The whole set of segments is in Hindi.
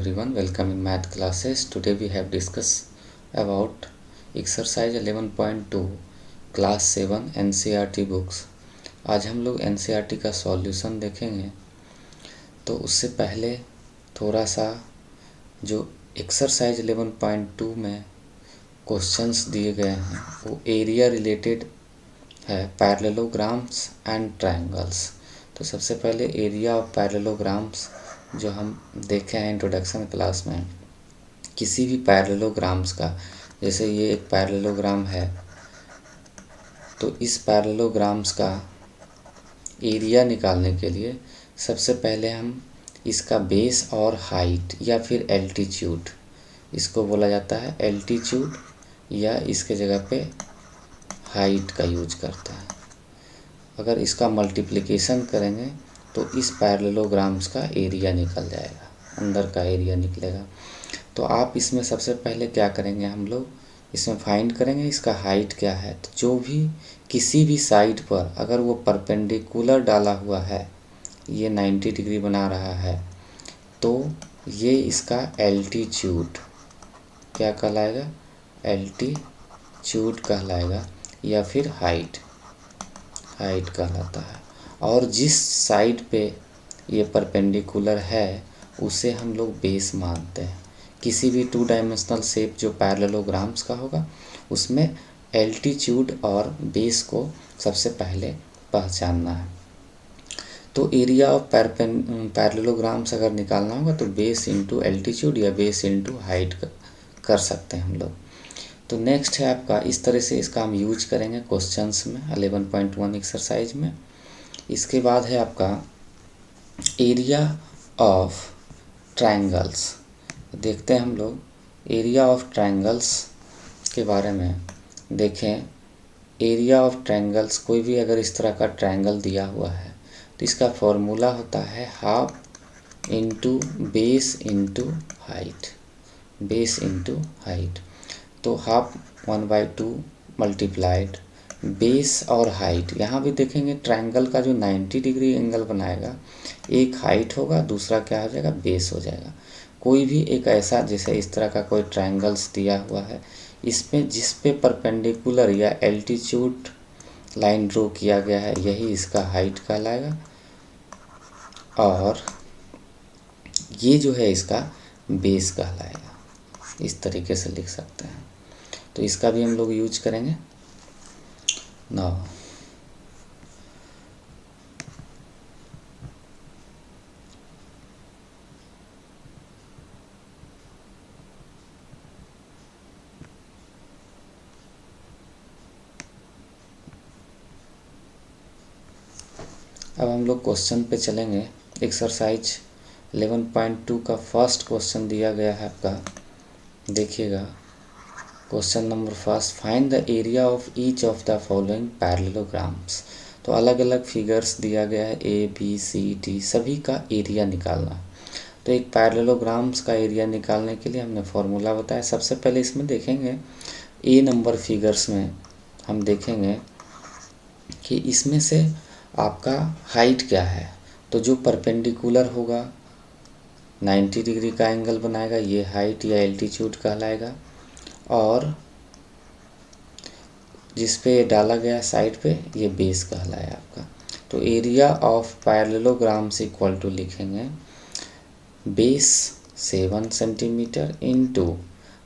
everyone, welcome in math classes. Today we have discussed about exercise 11.2 class 7 NCERT books. आज हम लोग NCERT का सॉल्यूशन देखेंगे। तो उससे पहले थोड़ा सा जो एक्सरसाइज 11.2 में क्वेश्चंस दिए गए हैं वो एरिया रिलेटेड है, पैरेललोग्राम्स एंड ट्रायंगल्स। तो सबसे पहले एरिया ऑफ पैरेललोग्राम्स जो हम देखे हैं इंट्रोडक्शन क्लास में, किसी भी पैरेललोग्राम्स का, जैसे ये एक पैरेललोग्राम है तो इस पैरेललोग्राम्स का एरिया निकालने के लिए सबसे पहले हम इसका बेस और हाइट या फिर एल्टीट्यूड, इसको बोला जाता है एल्टीट्यूड या इसके जगह पे हाइट का यूज करता है। अगर इसका मल्टीप्लिकेशन करेंगे तो इस पैरेललोग्राम्स का एरिया निकल जाएगा, अंदर का एरिया निकलेगा। तो आप इसमें सबसे पहले क्या करेंगे, हम लोग इसमें फाइंड करेंगे इसका हाइट क्या है। तो जो भी किसी भी साइड पर अगर वो परपेंडिकुलर डाला हुआ है, ये 90 डिग्री बना रहा है, तो ये इसका एल्टीट्यूड क्या कहलाएगा, एल्टीट्यूड कहलाएगा या फिर हाइट कहलाता है। और जिस साइड पे ये परपेंडिकुलर है उसे हम लोग बेस मानते हैं। किसी भी 2 डायमेंशनल शेप जो पैरेललोग्राम्स का होगा उसमें एल्टीट्यूड और बेस को सबसे पहले पहचानना है। तो एरिया ऑफ पैरेललोग्राम्स अगर निकालना होगा तो बेस इंटू एल्टीट्यूड या बेस इंटू हाइट कर सकते हैं हम लोग। तो नेक्स्ट है आपका, इस तरह से इसका हम यूज करेंगे क्वेश्चंस में 11.1 एक्सरसाइज में। इसके बाद है आपका एरिया ऑफ ट्रायंगल्स। देखते हैं हम लोग एरिया ऑफ ट्रायंगल्स के बारे में। देखें एरिया ऑफ ट्रायंगल्स, कोई भी अगर इस तरह का ट्रायंगल दिया हुआ है तो इसका फॉर्मूला होता है half into base into height, base into height. तो हाफ 1/2 मल्टीप्लाइड बेस और हाइट। यहाँ भी देखेंगे ट्रायंगल का जो 90 डिग्री एंगल बनाएगा, एक हाइट होगा, दूसरा क्या हो जाएगा, बेस हो जाएगा। कोई भी एक ऐसा, जैसे इस तरह का कोई ट्रायंगल्स दिया हुआ है, इसमें जिस पे परपेंडिकुलर या एल्टीट्यूड लाइन ड्रॉ किया गया है यही इसका हाइट कहलाएगा, और ये जो है इसका बेस कहलाएगा। इस तरीके से लिख सकते हैं। तो इसका भी हम लोग यूज करेंगे ना। अब हम लोग क्वेश्चन पे चलेंगे। एक्सरसाइज 11.2 का फर्स्ट क्वेश्चन दिया गया है आपका, देखिएगा। Question number first, find the area of each of the following parallelograms. तो अलग अलग फिगर्स दिया गया है, ए बी सी डी, सभी का एरिया निकालना। तो एक पैरेललोग्राम्स का एरिया निकालने के लिए हमने फॉर्मूला बताया। सबसे पहले इसमें देखेंगे ए नंबर फिगर्स में हम देखेंगे कि इसमें से आपका हाइट क्या है। तो जो परपेंडिकुलर होगा 90 डिग्री का एंगल बनाएगा, ये हाइट या एल्टीट्यूड कहलाएगा, और जिस पे डाला गया साइड पे ये बेस कहलाया आपका। तो area of parallelograms equal to लिखेंगे बेस 7 सेंटीमीटर इंटू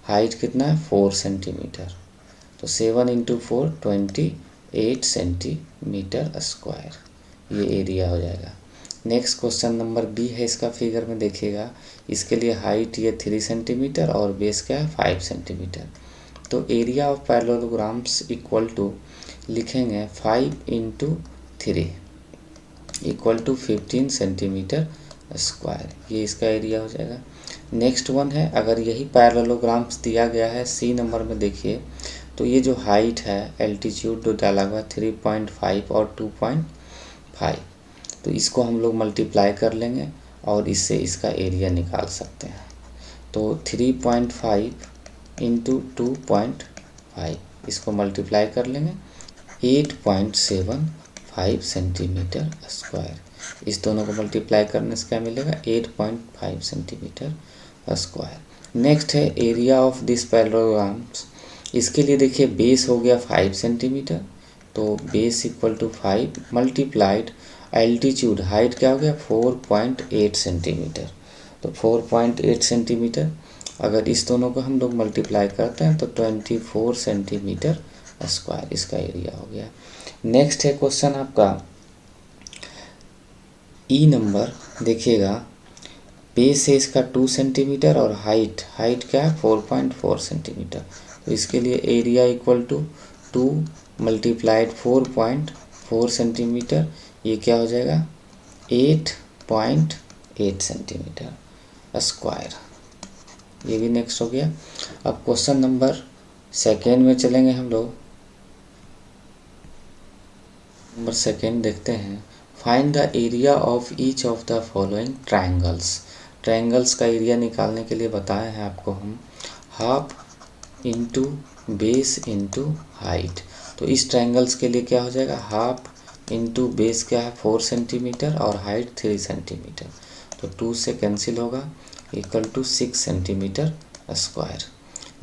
हाइट कितना है 4 सेंटीमीटर। तो 7 इंटू 4 28 सेंटीमीटर स्क्वायर, ये एरिया हो जाएगा। नेक्स्ट क्वेश्चन नंबर बी है इसका फिगर में, देखिएगा। इसके लिए हाइट ये 3 सेंटीमीटर और बेस क्या है 5 सेंटीमीटर। तो area of parallelograms equal to लिखेंगे 5 into 3 equal to 15 centimetre square, ये इसका एरिया हो जाएगा। नेक्स्ट वन है, अगर यही पैरेललोग्राम्स दिया गया है सी नंबर में, देखिए। तो ये जो हाइट है, एल्टीट्यूड जो डाला हुआ 3.5 और 2.5, तो इसको हम लोग मल्टीप्लाई कर लेंगे और इससे इसका एरिया निकाल सकते हैं। तो 3.5 इंटू 2.5, इसको मल्टीप्लाई कर लेंगे 8.75 सेंटीमीटर स्क्वायर। इस दोनों को मल्टीप्लाई करने से क्या मिलेगा 8.5 सेंटीमीटर स्क्वायर। नेक्स्ट है एरिया ऑफ दिस पैरेललोग्राम्स। इसके लिए देखिए बेस हो गया 5 सेंटीमीटर, तो base equal to 5 multiplied altitude, height क्या हो गया 4.8 सेंटीमीटर। तो 4.8 सेंटीमीटर, अगर इस दोनों को हम लोग मल्टीप्लाई करते हैं तो 24 सेंटीमीटर स्क्वायर इसका एरिया हो गया। नेक्स्ट है क्वेश्चन आपका ई नंबर, देखिएगा बेस है इसका 2 सेंटीमीटर और हाइट क्या है 4.4 सेंटीमीटर। तो इसके लिए area equal to 2 multiplied 4.4 centimetre, ये क्या हो जाएगा 8.8 सेंटीमीटर स्क्वायर। ये भी नेक्स्ट हो गया। अब क्वेश्चन नंबर सेकेंड में चलेंगे हम लोग। नंबर सेकेंड देखते हैं, find the area of each of the following triangles. Triangles का एरिया निकालने के लिए बताए हैं आपको हम half into base into height. तो इस ट्रायंगल्स के लिए क्या हो जाएगा हाफ इंटू बेस क्या है 4 सेंटीमीटर और हाइट 3 सेंटीमीटर, तो 2 से कैंसिल होगा equal to 6 centimetre square.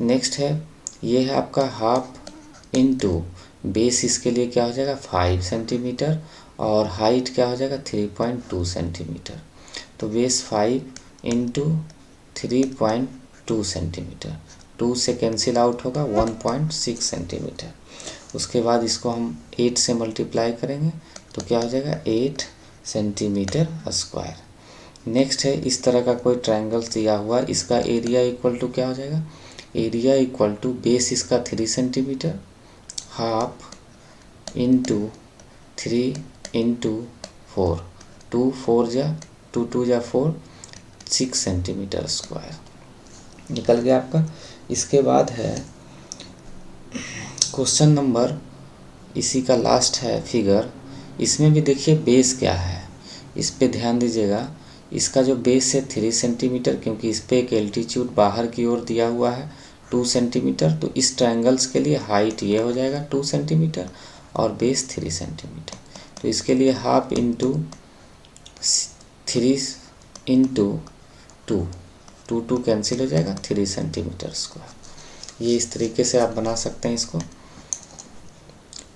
Next है ये है आपका हाफ इंटू बेस, इसके लिए क्या हो जाएगा 5 सेंटीमीटर और हाइट क्या हो जाएगा 3.2 सेंटीमीटर। तो बेस 5 इंटू 3.2 सेंटीमीटर, 2 से कैंसिल आउट होगा 1.6 सेंटीमीटर। उसके बाद इसको हम 8 से मल्टीप्लाई करेंगे तो क्या हो जाएगा 8 सेंटीमीटर स्क्वायर। नेक्स्ट है इस तरह का कोई ट्रायंगल दिया हुआ, इसका एरिया इक्वल टू क्या हो जाएगा, एरिया इक्वल टू बेस इसका 3 सेंटीमीटर, हाफ इंटू 3 इंटू 4, 2 4 जा 2 2 जा 4, 6 सेंटीमीटर स्क्वायर निकल गया आपका। इसके बाद है क्वेश्चन नंबर, इसी का लास्ट है फिगर। इसमें भी देखिए बेस क्या है, इस पे ध्यान दीजिएगा। इसका जो बेस है 3 सेंटीमीटर, क्योंकि इस पे एक एल्टीट्यूड बाहर की ओर दिया हुआ है 2 सेंटीमीटर, तो इस ट्रायंगल्स के लिए हाइट ये हो जाएगा 2 सेंटीमीटर और बेस 3 सेंटीमीटर। तो इसके लिए हाफ इंटू 3 इंटू 2, 2 2 कैंसिल हो जाएगा 3 सेंटीमीटर स्क्वायर। ये इस तरीके से आप बना सकते हैं इसको।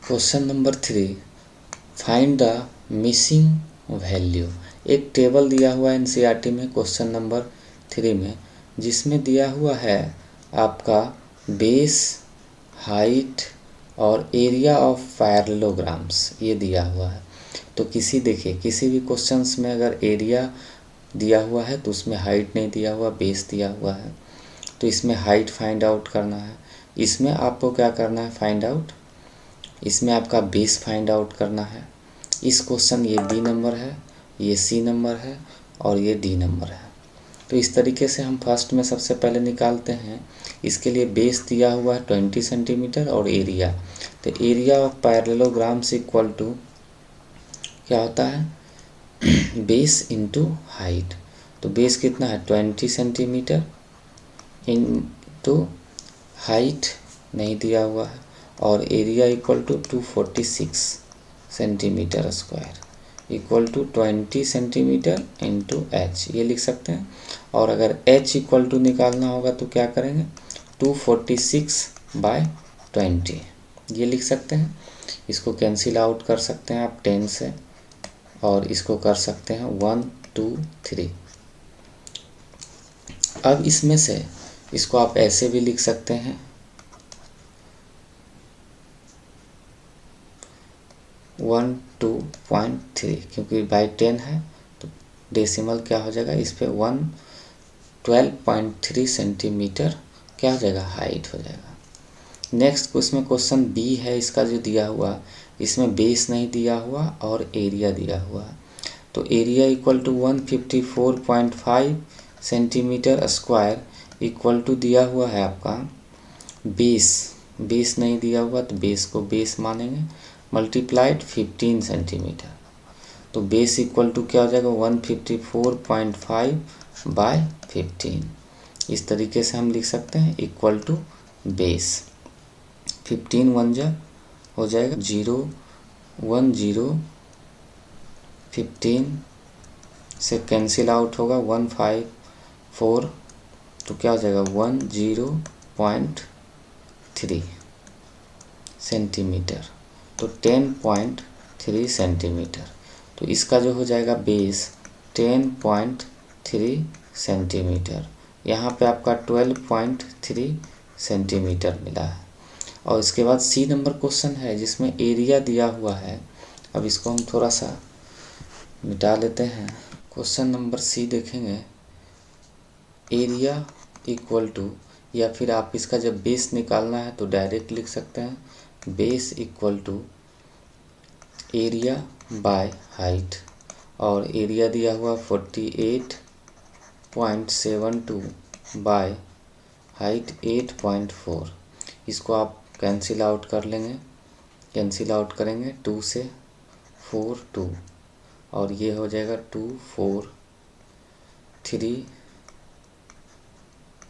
Question number 3, find the missing value. एक टेबल दिया हुआ है एनसीईआरटी में क्वेश्चन नंबर 3 में, जिसमें दिया हुआ है आपका बेस, हाइट और एरिया ऑफ पैरेललोग्राम्स, ये दिया हुआ है। तो देखिए किसी भी क्वेश्चंस में अगर एरिया दिया हुआ है तो उसमें हाइट नहीं दिया हुआ, बेस दिया हुआ है, तो इसमें हाइट फाइंड आउट करना है। इसमें आपको क्या करना है फाइंड आउट, इसमें आपका बेस फाइंड आउट करना है। इस क्वेश्चन ये बी नंबर है, ये सी नंबर है और ये डी नंबर है। तो इस तरीके से हम फर्स्ट में सबसे पहले निकालते हैं। इसके लिए बेस दिया हुआ है 20 सेंटीमीटर और एरिया, तो area of parallelograms equal to क्या होता है बेस इंटू हाइट। तो बेस कितना है 20 सेंटीमीटर इंटू हाइट नहीं दिया हुआ है, और area equal to 246 centimetre square equal to 20 centimetre into H, ये लिख सकते हैं। और अगर एच इक्वल टू निकालना होगा तो क्या करेंगे 246/20, ये लिख सकते हैं। इसको कैंसिल आउट कर सकते हैं आप 10 से, और इसको कर सकते हैं 1 2 3। अब इसमें से इसको आप ऐसे भी लिख सकते हैं 102.3, क्योंकि बाई 10 है तो डेसिमल क्या हो जाएगा इस पे 112.3 सेंटीमीटर क्या हो जाएगा हाइट हो जाएगा। नेक्स्ट उसमें क्वेश्चन बी है, इसका जो दिया हुआ इसमें बेस नहीं दिया हुआ और एरिया दिया हुआ, तो area equal to 154.5 centimetre square equal to दिया हुआ है आपका बेस नहीं दिया हुआ, तो बेस को बेस मानेंगे, मल्टीप्लाइड 15 सेंटीमीटर, तो बेस इक्वल टू क्या हो जाएगा 154.5/15। इस तरीके से हम लिख सकते हैं इक्वल टू बेस 15 1 जा हो जाएगा 0 1 0, 15 से कैंसिल आउट होगा 1 5 4 तो क्या हो जाएगा 1,0.3 सेंटीमीटर, तो 10.3 सेंटीमीटर। तो इसका जो हो जाएगा बेस 10.3 सेंटीमीटर। यहाँ पे आपका 12.3 सेंटीमीटर मिला है। और इसके बाद सी नंबर क्वेश्चन है जिसमें एरिया दिया हुआ है। अब इसको हम थोड़ा सा मिटा लेते हैं। क्वेश्चन नंबर सी देखेंगे, एरिया इक्वल टू, या फिर आप इसका जब बेस निकालना है तो डायरेक्ट लिख सकते हैं, base equal to area by height. और एरिया दिया हुआ 48.72 बाय हाइट 8.4। इसको आप कैंसिल आउट कर लेंगे, कैंसिल आउट करेंगे 2 से 4 2, और ये हो जाएगा 2 4 3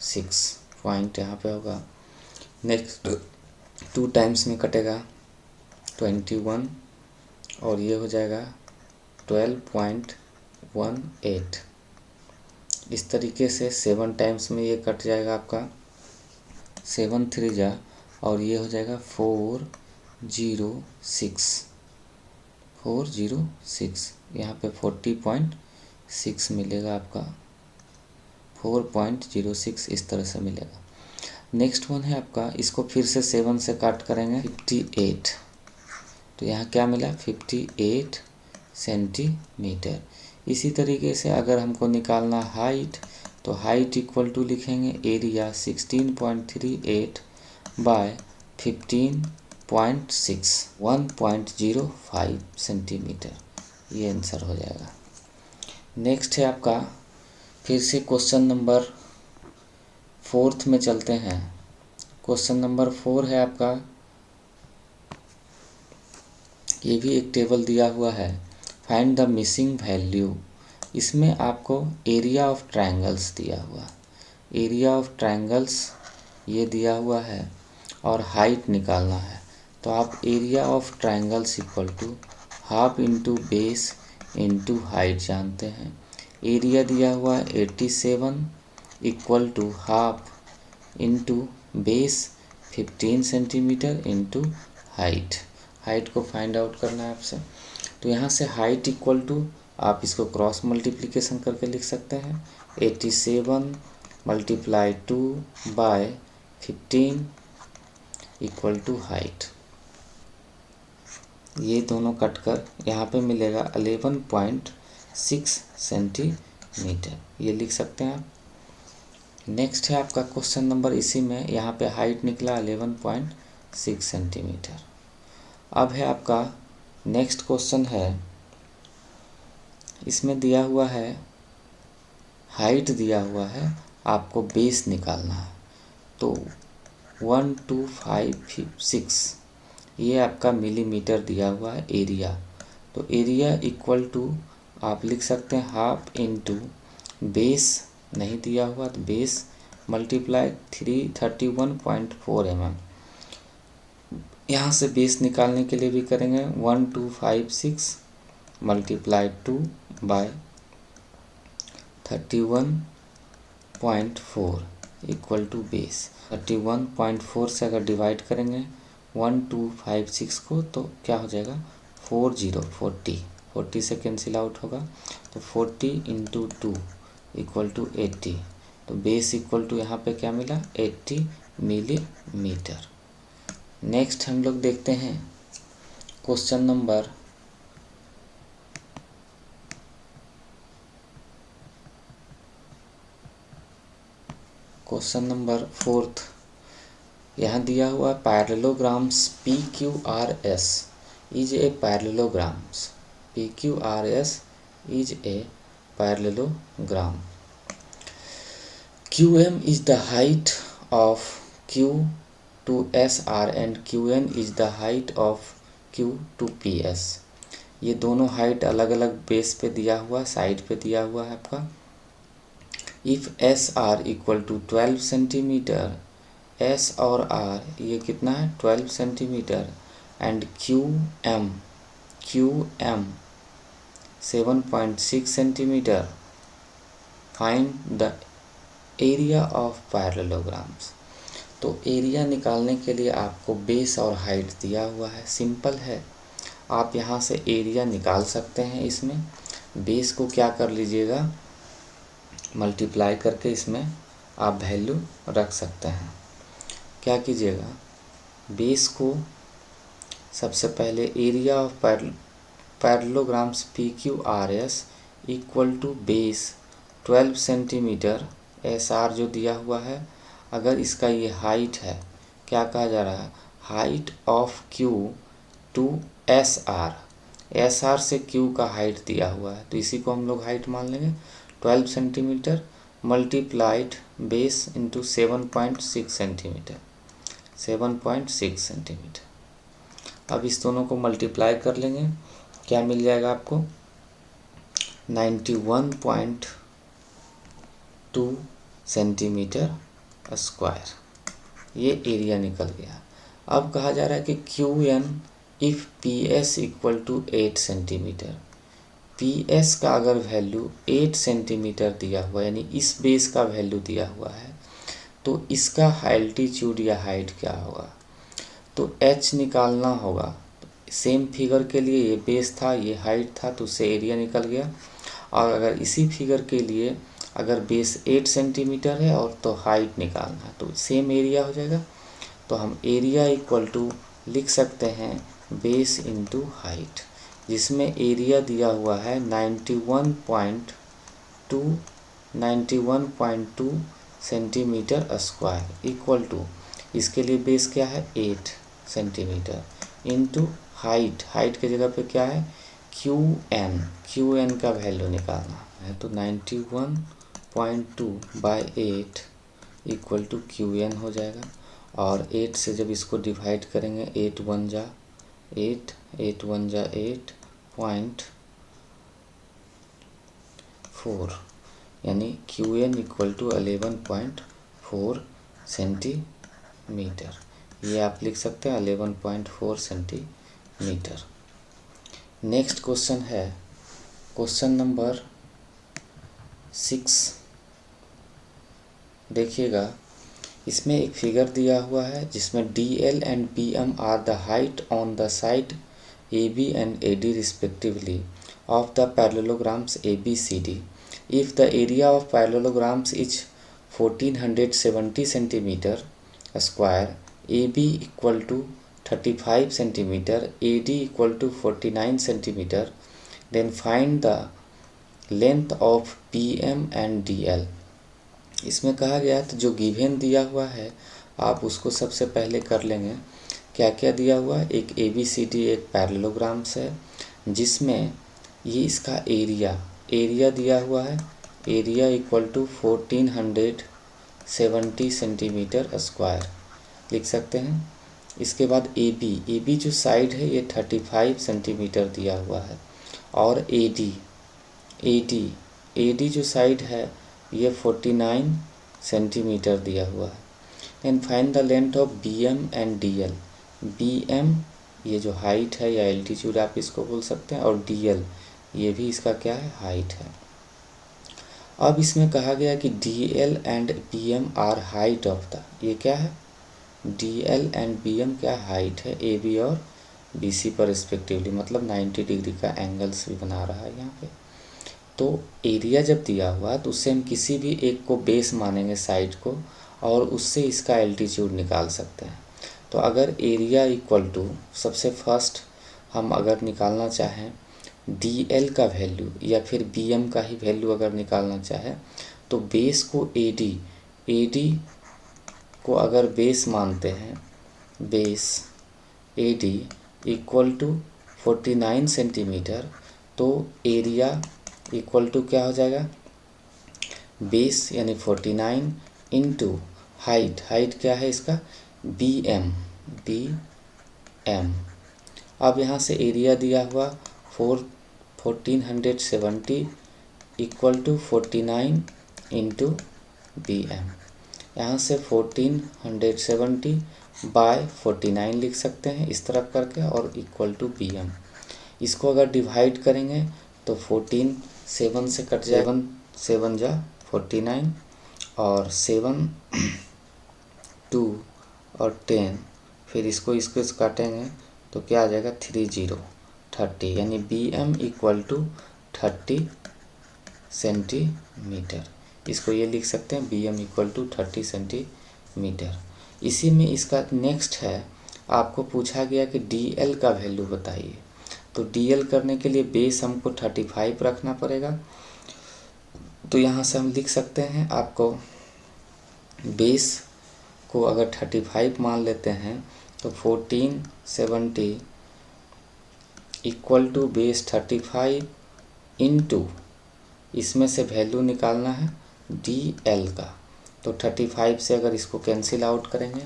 6 पॉइंट यहाँ पे होगा। नेक्स्ट 2 टाइम्स में कटेगा 21, और ये हो जाएगा 12.18। इस तरीके से 7 टाइम्स में ये कट जाएगा आपका 7 3 जा, और ये हो जाएगा 406। यहाँ पे 40.6 मिलेगा आपका, 4.06 इस तरह से मिलेगा। नेक्स्ट वन है आपका, इसको फिर से 7 से काट करेंगे 58, तो यहाँ क्या मिला 58 सेंटीमीटर। इसी तरीके से अगर हमको निकालना हाइट, तो हाइट इक्वल टू लिखेंगे एरिया 16.38 बाय 15.6, 1.05 सेंटीमीटर। ये आंसर हो जाएगा। नेक्स्ट है आपका, फिर से क्वेश्चन नंबर 4 में चलते हैं। क्वेश्चन नंबर 4 है आपका, ये भी एक टेबल दिया हुआ है, फाइंड द मिसिंग वैल्यू। इसमें आपको एरिया ऑफ ट्रायंगल्स दिया हुआ, एरिया ऑफ ट्रायंगल्स ये दिया हुआ है, और हाइट निकालना है। तो आप area of triangles equal to half into base into height जानते हैं। एरिया दिया हुआ 87 equal to half into base 15 centimetre into height. Height को फाइंड आउट करना है आपसे। तो यहाँ से हाइट इक्वल टू आप इसको क्रॉस मल्टीप्लिकेशन करके लिख सकते हैं, 87 multiply 2 by 15 equal to height. ये दोनों कटकर यहाँ पे मिलेगा 11.6 सेंटीमीटर, ये लिख सकते हैं आप। नेक्स्ट है आपका क्वेश्चन नंबर, इसी में यहाँ पे हाइट निकला 11.6 सेंटीमीटर। अब है आपका नेक्स्ट क्वेश्चन है, इसमें दिया हुआ है हाइट दिया हुआ है, आपको बेस निकालना है। तो 1256 ये आपका मिलीमीटर दिया हुआ है एरिया। तो एरिया इक्वल टू आप लिख सकते हैं हाफ इंटू बेस नहीं दिया हुआ तो बेस मल्टीप्लाई 331.4 mm। यहाँ से बेस निकालने के लिए भी करेंगे 1256 multiply 2 by 31.4 equal to base. 31.4 से अगर डिवाइड करेंगे 1256 को तो क्या हो जाएगा 40 से कैंसिल आउट होगा, तो 40 इंटू 2 इक्वल टू 80। तो बेस इक्वल टू यहाँ पे क्या मिला 80 मिलीमीटर। नेक्स्ट हम लोग देखते हैं क्वेश्चन नंबर क्वेश्चन नंबर 4। यहाँ दिया हुआ parallelograms PQRS is a parallelograms, PQRS is a parallelogram. QM is the height of Q to SR and QN is the height of Q to PS। ये दोनों हाइट अलग अलग बेस पे दिया हुआ, साइड पे दिया हुआ है आपका। If SR equal to 12 centimetre, S और R ये कितना है 12 centimetre, and QM 7.6 centimetre, find the area of parallelograms. तो एरिया निकालने के लिए आपको बेस और हाइट दिया हुआ है, सिंपल है। आप यहाँ से एरिया निकाल सकते हैं। इसमें बेस को क्या कर लीजिएगा, मल्टीप्लाई करके इसमें आप वैल्यू रख सकते हैं। क्या कीजिएगा, बेस को सबसे पहले area of parallelograms PQRS equal to base 12 centimetre SR जो दिया हुआ है। अगर इसका ये हाइट है, क्या कहा जा रहा है, height of Q to SR, SR से Q का हाइट दिया हुआ है, तो इसी को हम लोग हाइट मान लेंगे 12 centimetre multiplied base into 7.6 centimetre, 7.6 centimetre. अब इस दोनों को मल्टीप्लाई कर लेंगे, क्या मिल जाएगा आपको, 91.2 सेंटीमीटर स्क्वायर। ये एरिया निकल गया। अब कहा जा रहा है कि QN if PS equal to 8 centimetre, PS का अगर वैल्यू 8 सेंटीमीटर दिया हुआ, यानी इस बेस का वैल्यू दिया हुआ है, तो इसका एल्टीट्यूड या हाइट क्या होगा, तो H निकालना होगा। सेम फिगर के लिए ये बेस था, ये हाइट था, तो उससे एरिया निकल गया। और अगर इसी फिगर के लिए अगर बेस 8 सेंटीमीटर है और तो हाइट निकालना है, तो सेम एरिया हो जाएगा। तो हम एरिया इक्वल टू लिख सकते हैं बेस इंटू हाइट, जिसमें एरिया दिया हुआ है 91.2 सेंटीमीटर स्क्वायर इक्वल टू, इसके लिए बेस क्या है 8 सेंटीमीटर इंटू हाइट, हाइट की जगह पे क्या है QN का वैल्यू निकालना है, तो 91.2 बाई 8 इक्वल टू QN हो जाएगा। और 8 से जब इसको डिवाइड करेंगे, 8 1 जा 8, 8 1 जा 8.4, यानी QN इक्वल टू 11.4 सेंटीमीटर। ये आप लिख सकते हैं 11.4 सेंटीमीटर। नेक्स्ट क्वेश्चन है क्वेश्चन नंबर 6। देखिएगा, इसमें एक फिगर दिया हुआ है जिसमें DL and BM are the height on the side AB and AD respectively of the parallelograms ABCD. If the area of parallelograms is 1470 centimeter square, AB equal to 35 centimeter, AD equal to 49 centimeter, then find the length of BM and DL. इसमें कहा गया है, तो जो गिवन दिया हुआ है आप उसको सबसे पहले कर लेंगे। क्या क्या दिया हुआ है, एक ABCD एक पैरेललोग्राम्स है, जिसमें ये इसका एरिया दिया हुआ है, area equal to 1470 centimetre square लिख सकते हैं। इसके बाद AB जो साइड है ये 35 सेंटीमीटर दिया हुआ है, और AD जो साइड है ये 49 सेंटीमीटर दिया हुआ है। And find the length of BM and DL। BM ये जो हाइट है या एल्टीट्यूड आप इसको बोल सकते हैं, और DL ये भी इसका क्या है, हाइट है। अब इसमें कहा गया कि DL and BM are height of the, ये क्या है, DL एंड BM क्या हाइट है AB और BC पर रिस्पेक्टिवली, मतलब 90 डिग्री का एंगल्स भी बना रहा है यहाँ पे। तो एरिया जब दिया हुआ तो उससे हम किसी भी एक को बेस मानेंगे साइड को, और उससे इसका एल्टीट्यूड निकाल सकते हैं। तो अगर एरिया इक्वल टू, सबसे फर्स्ट हम अगर निकालना चाहें DL का वैल्यू या फिर BM का ही वैल्यू अगर निकालना चाहें, तो बेस को AD को अगर बेस मानते हैं, base AD equal to 49 centimetre, तो एरिया इक्वल टू क्या हो जाएगा, बेस यानी 49 इंटू हाइट क्या है इसका BM। अब यहाँ से एरिया दिया हुआ 1470 इक्वल टू 49 इंटू BM। यहाँ से 1470 बाय 49 लिख सकते हैं इस तरफ करके, और इक्वल टू BM। इसको अगर डिवाइड करेंगे तो 14 7 से कट जाए, 7 जा 49, और 7, 2 और 10, फिर इसको काटेंगे तो क्या आ जाएगा 30, यानी BM इक्वल टू 30 सेंटीमीटर। इसको ये लिख सकते हैं BM इक्वल टू 30 सेंटीमीटर। इसी में इसका नेक्स्ट है, आपको पूछा गया कि DL का वैल्यू बताइए। तो DL करने के लिए बेस हमको 35 रखना पड़ेगा। तो यहाँ से हम लिख सकते हैं, आपको बेस को अगर 35 मान लेते हैं तो 1470 इक्वल टू बेस 35 इंटू, इसमें से वैल्यू निकालना है DL का। तो 35 से अगर इसको कैंसिल आउट करेंगे,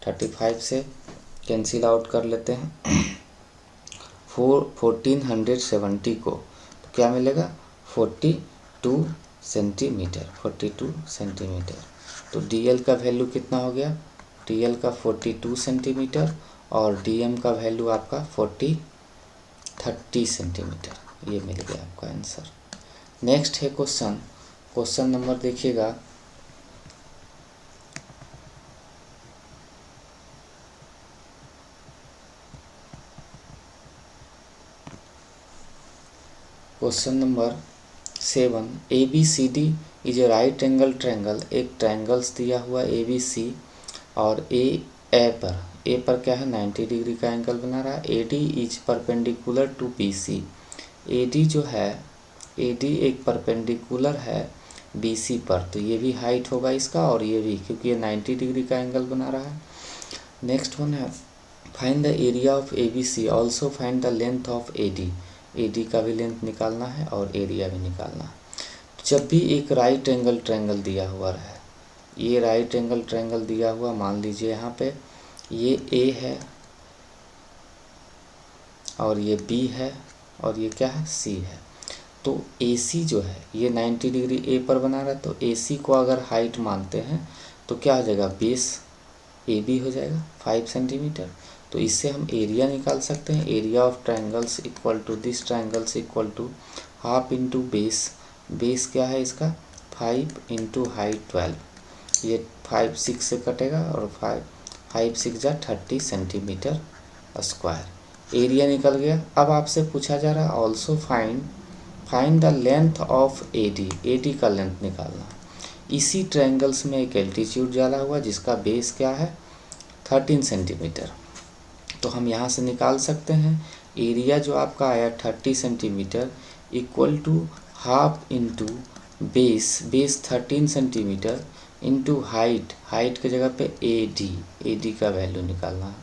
35 से कैंसिल आउट कर लेते हैं 1470 को, तो क्या मिलेगा 42 सेंटीमीटर, 42 सेंटीमीटर। तो DL का वैल्यू कितना हो गया, DL का 42 सेंटीमीटर और DM का वैल्यू आपका 30 सेंटीमीटर। ये मिल गया आपका आंसर। नेक्स्ट है क्वेश्चन नंबर देखिएगा, question number 7। ABCD is a right angle triangle. एक ट्रायंगल्स दिया हुआ ABC और ए पर क्या है 90 डिग्री का एंगल बना रहा है। AD is perpendicular to BC। AD जो है, AD एक परपेंडिकुलर है BC पर, तो ये भी हाइट होगा इसका और ये भी, क्योंकि ये 90 डिग्री का एंगल बना रहा है। नेक्स्ट वन है find the area of ABC, also find the length of AD। AD का भी लेंथ निकालना है और एरिया भी निकालना है। जब भी एक राइट एंगल ट्रायंगल दिया हुआ है, ये राइट एंगल ट्रायंगल दिया हुआ, मान लीजिए यहाँ पे ये A है और ये B है और ये क्या है C है। तो AC जो है ये 90 डिग्री A पर बना रहा है, तो AC को अगर हाइट मानते हैं तो क्या हो जाएगा, बेस AB हो जाएगा 5 सेंटीमीटर। तो इससे हम एरिया निकाल सकते हैं। Area of triangles equal to this triangles equal to half into base. Base क्या है इसका 5 इंटू हाइट 12। ये 5 6 से कटेगा और 5 6 जा 30 सेंटीमीटर स्क्वायर। एरिया निकल गया। अब आपसे पूछा जा रहा है also find the length of AD। AD का लेंथ निकालना। इसी ट्रायंगल्स में एक एल्टीट्यूड डाला हुआ जिसका बेस क्या है 13 सेंटीमीटर। तो हम यहाँ से निकाल सकते हैं एरिया जो आपका आया 30 centimetre equal to half into base 13 centimetre into height की जगह पे AD का वैल्यू निकालना है।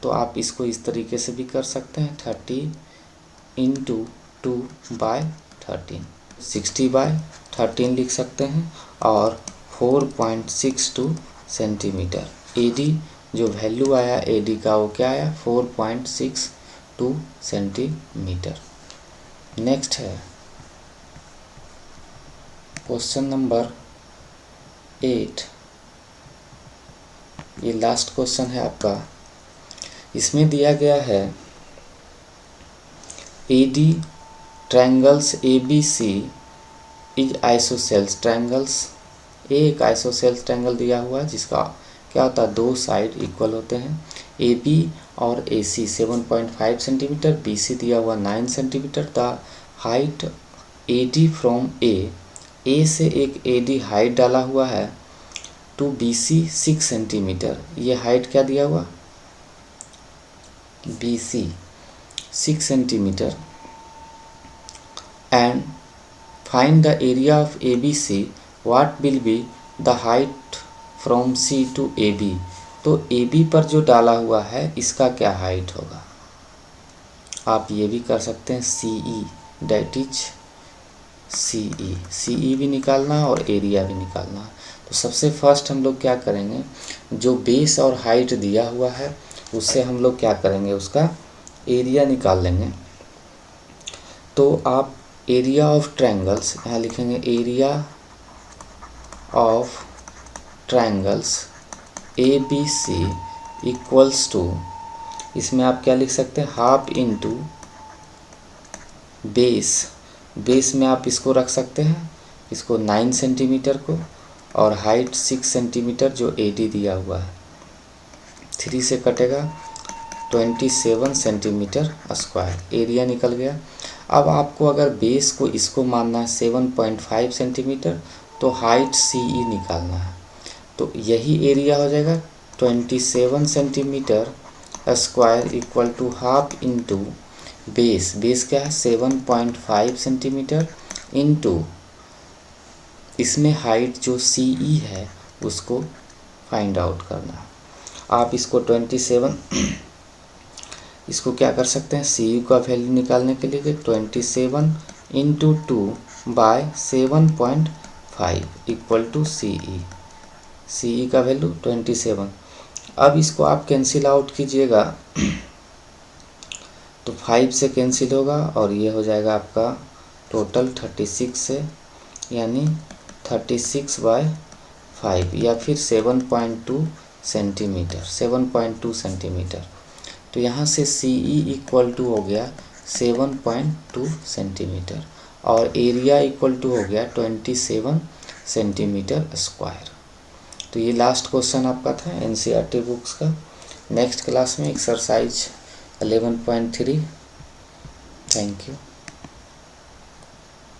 तो आप इसको इस तरीके से भी कर सकते हैं 30 इंटू 2/13 60/13 लिख सकते हैं और 4.62 सेंटीमीटर। AD जो वैल्यू आया AD का वो क्या आया 4.62 सेंटीमीटर। नेक्स्ट है क्वेश्चन नंबर 8। ये लास्ट क्वेश्चन है आपका। इसमें दिया गया है AD triangles ABC is isosceles. Triangles A एक आइसोसेल्स ट्रायंगल दिया हुआ है जिसका क्या होता है, दो साइड इक्वल होते हैं। AB और AC 7.5 सेंटीमीटर, BC दिया हुआ 9 centimetre. The height AD from A से एक AD हाइट डाला हुआ है टू BC 6 सेंटीमीटर। ये हाइट क्या दिया हुआ BC 6 centimetre. And find the area of ABC, what will be the height from C to AB। तो AB पर जो डाला हुआ है इसका क्या हाइट होगा। आप ये भी कर सकते हैं CE, डेट इज CE भी निकालना है और एरिया भी निकालना है। तो सबसे फर्स्ट हम लोग क्या करेंगे, जो बेस और हाइट दिया हुआ है उससे हम लोग क्या करेंगे, उसका एरिया निकाल लेंगे। तो आप एरिया ऑफ ट्रायंगल्स यहाँ लिखेंगे, area of triangles ABC equals to, इसमें आप क्या लिख सकते हैं, हाफ इंटू बेस में आप इसको रख सकते हैं, इसको 9 सेंटीमीटर को, और हाइट 6 सेंटीमीटर जो AD दिया हुआ है, 3 से कटेगा 27 सेंटीमीटर स्क्वायर, एरिया निकल गया। अब आपको अगर बेस को इसको मानना है 7.5 सेंटीमीटर, तो हाइट CE निकालना है, तो यही एरिया हो जाएगा 27 centimetre square equal to half into base क्या है 7.5 सेंटीमीटर इंटू इसमें हाइट जो CE है उसको फाइंड आउट करना है। आप इसको 27 इसको क्या कर सकते हैं, CE का वैल्यू निकालने के लिए 27 into 2 by 7.5 equal to CE का वैल्यू 27। अब इसको आप कैंसिल आउट कीजिएगा तो 5 से कैंसिल होगा और ये हो जाएगा आपका टोटल 36 से, यानी 36/5 या फिर 7.2 सेंटीमीटर। तो यहाँ से CE इक्वल टू हो गया 7.2 सेंटीमीटर और एरिया इक्वल टू हो गया 27 सेंटीमीटर स्क्वायर। तो ये लास्ट क्वेश्चन आपका था NCERT बुक्स का। नेक्स्ट क्लास में एक्सरसाइज 11.3। Thank you.